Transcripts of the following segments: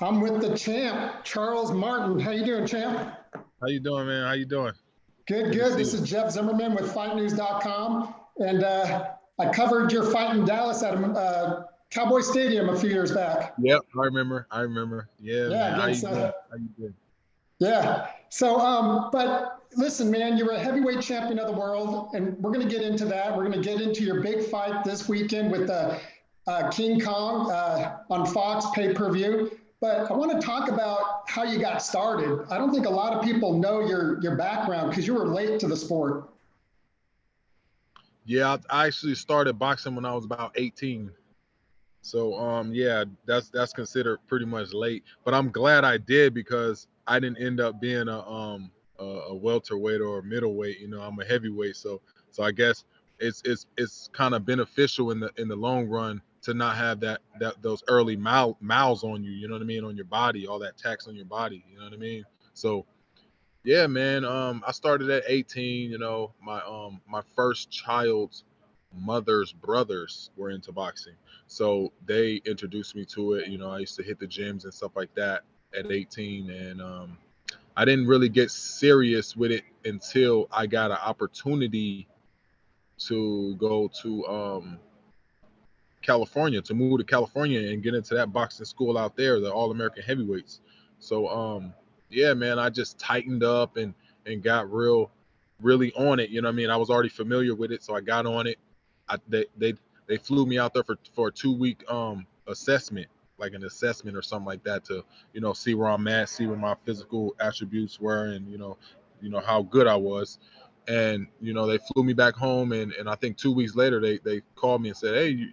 I'm with the champ, Charles Martin. How you doing, champ? How you doing, man? How you doing? Good, Good to good. see This you. is Jeff Zimmerman with FightNews.com, and I covered your fight in Dallas at Cowboy Stadium a few years back. Yep, I remember. Yeah, Yeah, man. How you against doing? How you doing? yeah. So, but listen, man, you're a heavyweight champion of the world, and we're going to get into that. We're going to get into your big fight this weekend with King Kong on Fox pay-per-view. But I want to talk about how you got started. I don't think a lot of people know your background because you were late to the sport. Yeah, I actually started boxing when I was about 18. So yeah, that's considered pretty much late. But I'm glad I did because I didn't end up being a welterweight or a middleweight. I'm a heavyweight. So I guess it's kind of beneficial in the long run to not have those early miles on you. You know what I mean? On your body, all that tax on your body. You know what I mean? So yeah, man. I started at 18. My first child's mother's brothers were into boxing, so they introduced me to it. I used to hit the gyms and stuff like that at 18, and I didn't really get serious with it until I got an opportunity to go to California, to move to California and get into that boxing school out there, the All American Heavyweights. So yeah, man, I just tightened up and got really on it. You know what I mean? I was already familiar with it, so I got on it. They flew me out there for a 2 week assessment, like an assessment or something like that, to see where I'm at, see where my physical attributes were, and how good I was. And they flew me back home, and I think 2 weeks later they called me and said, hey,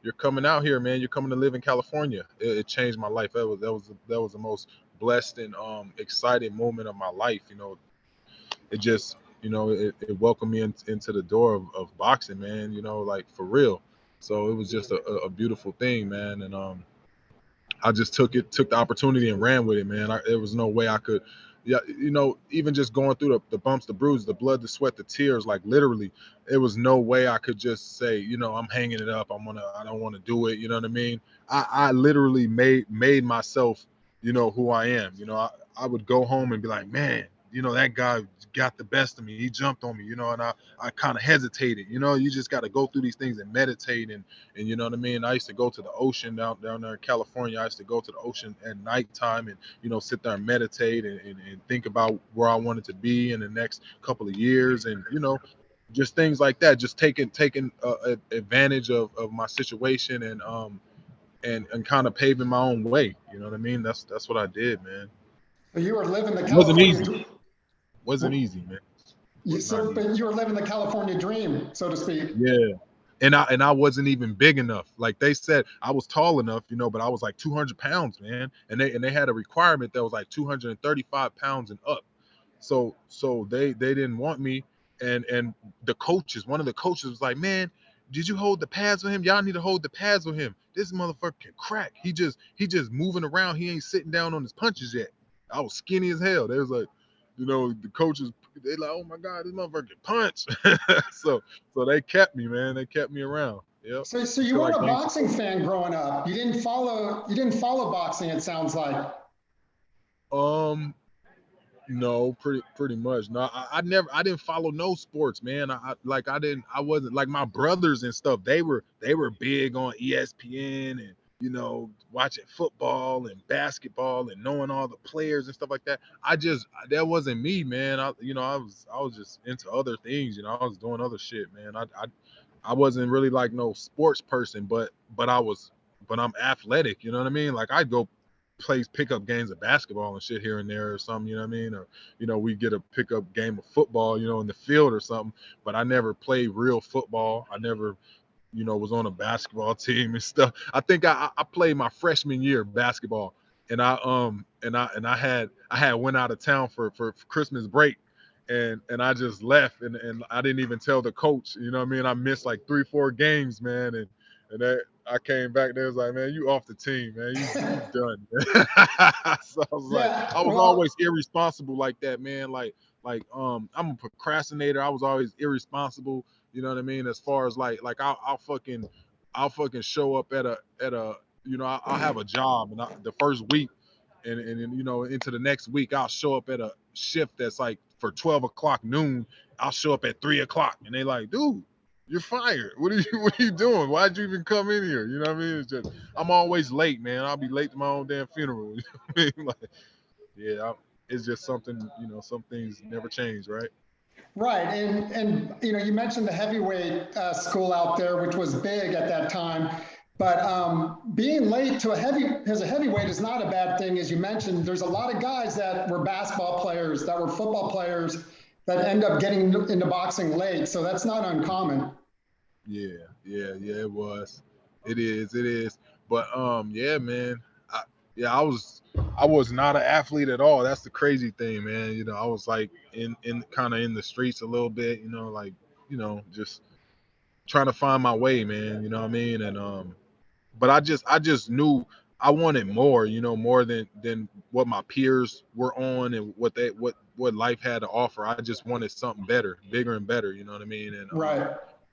you're coming out here, man. You're coming to live in California. It changed my life. That was the most blessed and exciting moment of my life. It just it welcomed me into the door of boxing, man. Like, for real. So it was just a beautiful thing, man. And I just took the opportunity and ran with it, man. There was no way I could. Yeah, even just going through the bumps, the bruises, the blood, the sweat, the tears, like, literally, there was no way I could just say, I'm hanging it up. I don't want to do it. You know what I mean? I literally made myself, who I am. I would go home and be like, man, that guy got the best of me. He jumped on me, and I kind of hesitated. You just got to go through these things and meditate, and you know what I mean? I used to go to the ocean down there in California. I used to go to the ocean at nighttime and, sit there and meditate and think about where I wanted to be in the next couple of years, and, just things like that, just taking advantage of my situation, and kind of paving my own way. You know what I mean? That's what I did, man. So you were living the It wasn't California easy. Wasn't dream. easy, man. Was not So, easy. but you were living the California dream, so to speak. Yeah. And I wasn't even big enough. Like, they said I was tall enough, but I was like 200 pounds, man. And they had a requirement that was like 235 pounds and up. So they didn't want me. And one of the coaches was like, man, did you hold the pads with him? Y'all need to hold the pads with him. This motherfucker can crack. He just moving around. He ain't sitting down on his punches yet. I was skinny as hell. They was like, the coaches, they like, oh my God, this motherfucker can punch. so so they kept me, man. They kept me around. Yep. So you Until I weren't a gained boxing some fan growing up. You didn't follow boxing, it sounds like. weight. No, pretty much. No, I didn't follow no sports, man. I wasn't like my brothers and stuff. They were big on ESPN and, watching football and basketball and knowing all the players and stuff like that. That wasn't me, man. I was just into other things. I was doing other shit, man. I wasn't really like no sports person, but I'm athletic. You know what I mean? Like, I'd go plays pickup games of basketball and shit here and there or something, you know what I mean? Or, we get a pickup game of football, in the field or something. But I never played real football. I never, was on a basketball team and stuff. I think I played my freshman year basketball, and I had went out of town for Christmas break. And I just left, and I didn't even tell the coach, you know what I mean? I missed like 3-4 games, man, and that I came back there, was like, man, you off the team, man. You done, man. So I was like, Yeah, I was well, always irresponsible like that, man. I'm a procrastinator. I was always irresponsible, you know what I mean? As far as like I'll fucking show up at a I'll have a job, and the first week, and you know, into the next week, I'll show up at a shift that's like for 12 o'clock noon. I'll show up at 3 o'clock, and they like, dude, you're fired. What are you doing? Why'd you even come in here? You know what I mean? It's just, I'm always late, man. I'll be late to my own damn funeral. You know what I mean? Like, yeah, it's just something, you know, some things never change, right? Right, and you know, you mentioned the heavyweight school out there, which was big at that time. But being late to as a heavyweight is not a bad thing, as you mentioned. There's a lot of guys that were basketball players, that were football players, that end up getting into boxing late. So that's not uncommon. Yeah, it was. It is. But yeah, man. Yeah, I was not an athlete at all. That's the crazy thing, man. You know, I was like in kind of in the streets a little bit, you know, like, you know, just trying to find my way, man, you know what I mean? And but I just knew I wanted more, you know, more than what my peers were on and what life had to offer. I just wanted something better, bigger and better, you know what I mean? Right.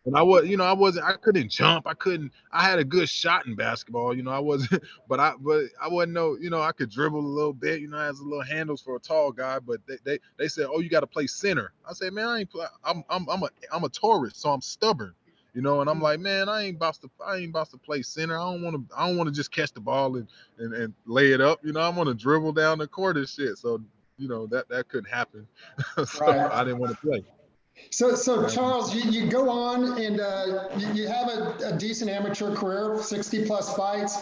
And I couldn't jump. I had a good shot in basketball, you know, I wasn't, but I wasn't no, you know, I could dribble a little bit, you know, has a little handles for a tall guy, but they said, oh, you got to play center. I said, man, I ain't play, I'm a Taurus, so I'm stubborn, you know, and I'm like, man, I ain't about to play center. I don't want to just catch the ball and lay it up, you know, I want to dribble down the court and shit. So, you know, that couldn't happen. So I Right. didn't want to play. So Charles, you go on and you have a decent amateur career, 60 plus fights,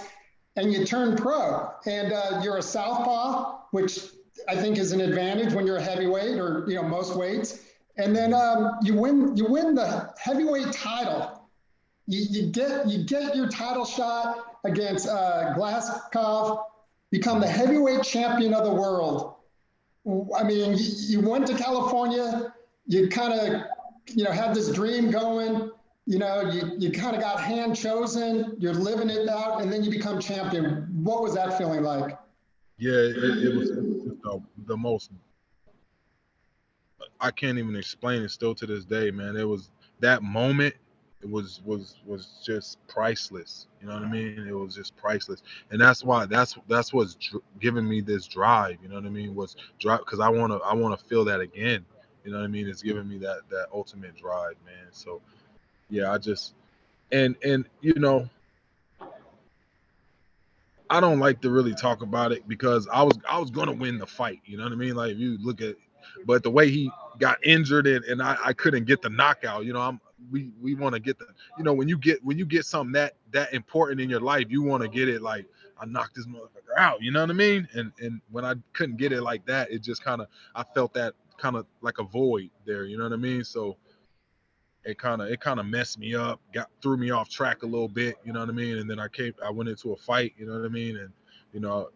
and you turn pro. And you're a southpaw, which I think is an advantage when you're a heavyweight or you know most weights. And then you win the heavyweight title. You get your title shot against Glaskov, become the heavyweight champion of the world. I mean, you went to California, you kind of, you know, had this dream going, you know, you kind of got hand chosen, you're living it out, and then you become champion. What was that feeling like? Yeah, it was just the most. I can't even explain it still to this day, man. It was that moment. It was just priceless. You know what I mean? It was just priceless, and that's what's giving me this drive. You know what I mean? Was drive because I wanna feel that again. You know what I mean? It's giving me that ultimate drive, man. So yeah, I just and you know, I don't like to really talk about it because I was gonna win the fight. You know what I mean? Like if you look at, but the way he got injured and I couldn't get the knockout. You know, we want to get the, you know, when you get something that important in your life, you want to get it like I knocked this motherfucker out. You know what I mean? And when I couldn't get it like that, it just kind of, I felt that kind of like a void there. You know what I mean? So it kind of messed me up, threw me off track a little bit, you know what I mean? And then I went into a fight, you know what I mean? And you know,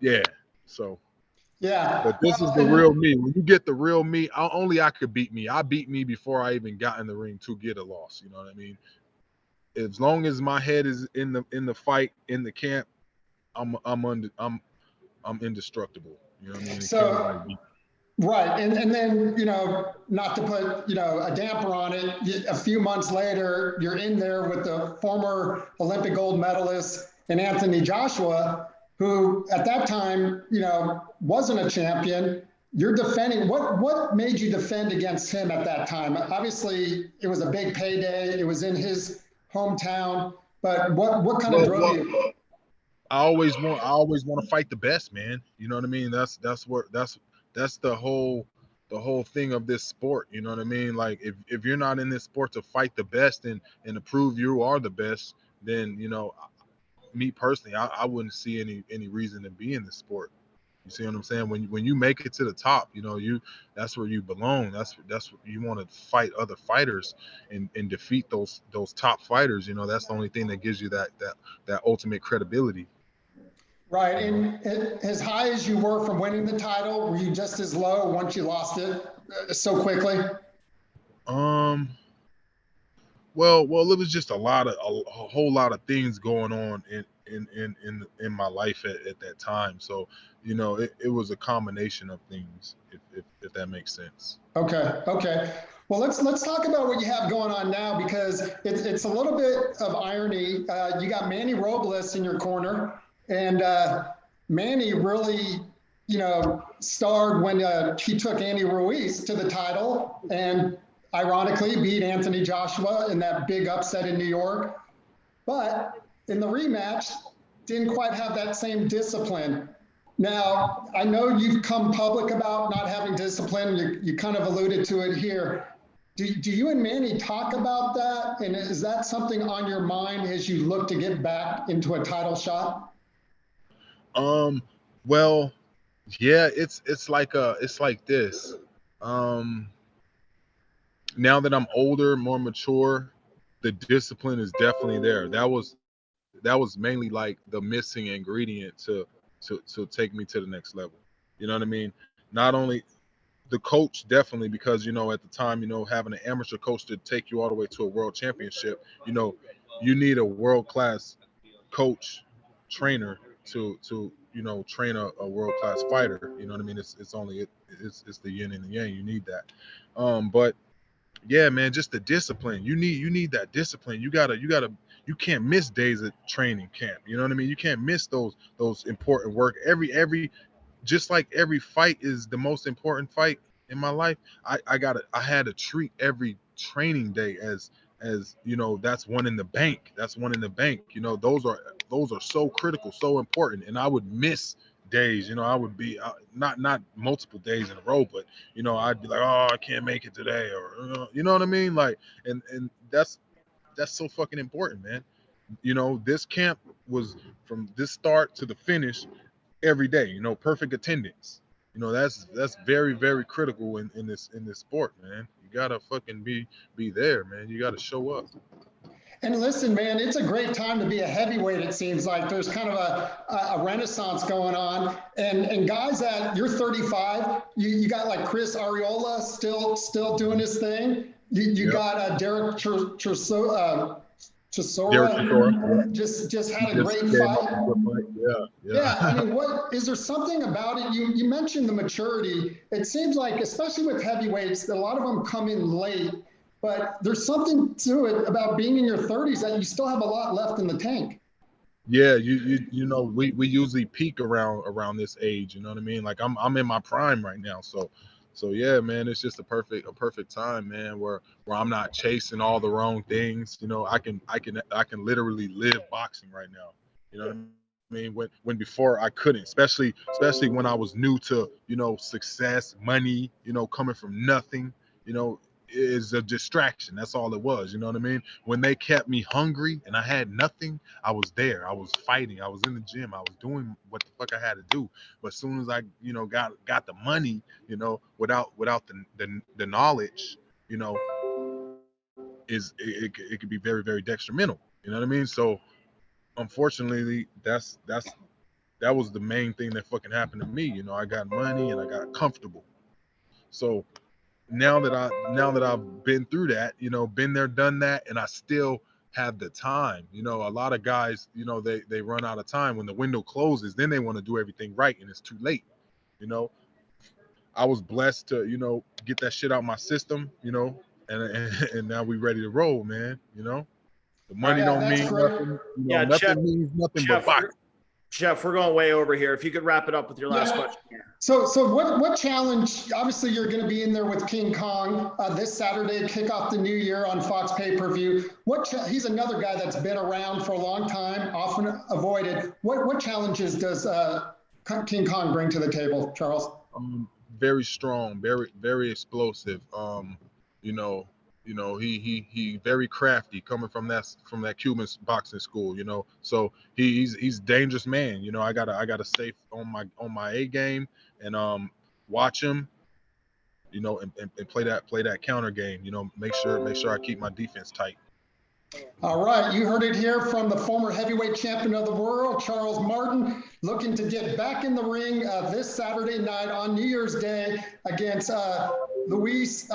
yeah. So, Yeah, but this is well, the real me. When you get the real me, only I could beat me. I beat me before I even got in the ring to get a loss. You know what I mean? As long as my head is in the fight in the camp, I'm indestructible. You know what I mean? And can't nobody so beat. right, and then you know, not to put you know a damper on it, a few months later, you're in there with the former Olympic gold medalist and Anthony Joshua, who at that time you know wasn't a champion. You're defending. What made you defend against him at that time? Obviously, it was a big payday. It was in his hometown. But what kind of Well, drove well, you? I always want to fight the best, man. You know what I mean? That's the whole thing of this sport. You know what I mean? Like if you're not in this sport to fight the best and to prove you are the best, then you know, me personally, I wouldn't see any reason to be in this sport. You see what I'm saying? When you make it to the top, you know, that's where you belong. That's what you want to fight other fighters and defeat those top fighters. You know, that's the only thing that gives you that ultimate credibility. Right, You know. and as high as you were from winning the title, were you just as low once you lost it so quickly? Um. Well, it was just a whole lot of things going on in my life at that time. So, you know, it was a combination of things, if that makes sense. Okay, okay. Well, let's talk about what you have going on now because it's a little bit of irony. You got Manny Robles in your corner, and Manny really, starred when he took Andy Ruiz to the title and ironically beat Anthony Joshua in that big upset in New York. But in the rematch, didn't quite have that same discipline. Now, I know you've come public about not having discipline. You kind of alluded to it here. Do you and Manny talk about that? And is that something on your mind as you look to get back into a title shot? Well, yeah, it's like this. Now that I'm older, more mature, the discipline is definitely there. That was mainly like the missing ingredient to take me to the next level. You know what I mean? Not only the coach, definitely, because at the time, having an amateur coach to take you all the way to a world championship, you need a world-class coach, trainer to train a world-class fighter. You know what I mean? It's the yin and the yang. You need that. But yeah, man, just the discipline. You need that discipline. You can't miss days at training camp. You know what I mean? You can't miss those important work. Every just like every fight is the most important fight in my life. I had to treat every training day as that's one in the bank. That's one in the bank. Those are so critical, so important. And I would miss days. I would be not multiple days in a row, but I'd be like, oh, I can't make it today, or you know what I mean? Like, and that's so fucking important, man. This camp was from this start to the finish every day. Perfect attendance. That's very, very critical in this sport, man. You gotta fucking be there, man. You gotta show up. And listen, man, it's a great time to be a heavyweight. It seems like there's kind of a renaissance going on. And guys that you're 35, you got like Chris Arreola still doing his thing. You got Derek Chisora just had a great fight. Yeah, I mean, what is there something about it? You mentioned the maturity. It seems like, especially with heavyweights, that a lot of them come in late. But there's something to it about being in your 30s that you still have a lot left in the tank. Yeah, we usually peak around this age. You know what I mean? Like I'm in my prime right now, so yeah, man, it's just a perfect time, man, where I'm not chasing all the wrong things. I can literally live boxing right now. You know what I mean? When before I couldn't, especially when I was new to success, money, coming from nothing. Is a distraction. That's all it was. You know what I mean? When they kept me hungry and I had nothing, I was there. I was fighting. I was in the gym. I was doing what the fuck I had to do. But as soon as I, got the money, without the knowledge, it could be very, very detrimental. You know what I mean? So unfortunately, that was the main thing that fucking happened to me. I got money and I got comfortable. So now that I've been through that, been there, done that, and I still have the time. A lot of guys, they run out of time when the window closes. Then they want to do everything right, and it's too late. I was blessed to, get that shit out my system, and now we ready to roll, man. The money don't mean nothing. Nothing means nothing but boxing. Jeff, we're going way over here. If you could wrap it up with your last question here. So what challenge, obviously you're going to be in there with King Kong this Saturday, kick off the new year on Fox pay-per-view. He's another guy that's been around for a long time, often avoided. What challenges does King Kong bring to the table, Charles? Very strong, very, very explosive. He very crafty, coming from that Cuban boxing school, so he's dangerous man. I gotta stay on my A game and watch him, and play that counter game, make sure I keep my defense tight. All right, you heard it here from the former heavyweight champion of the world, Charles Martin, looking to get back in the ring this Saturday night on New Year's Day against Luis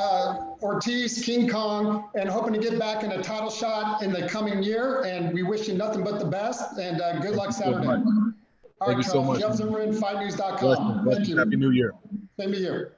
Ortiz, King Kong, and hoping to get back in a title shot in the coming year. And we wish you nothing but the best, and good luck Saturday. All right, Charles, Jeff Zimmerman, FightNews.com. Thank you. Happy New Year. Same to you.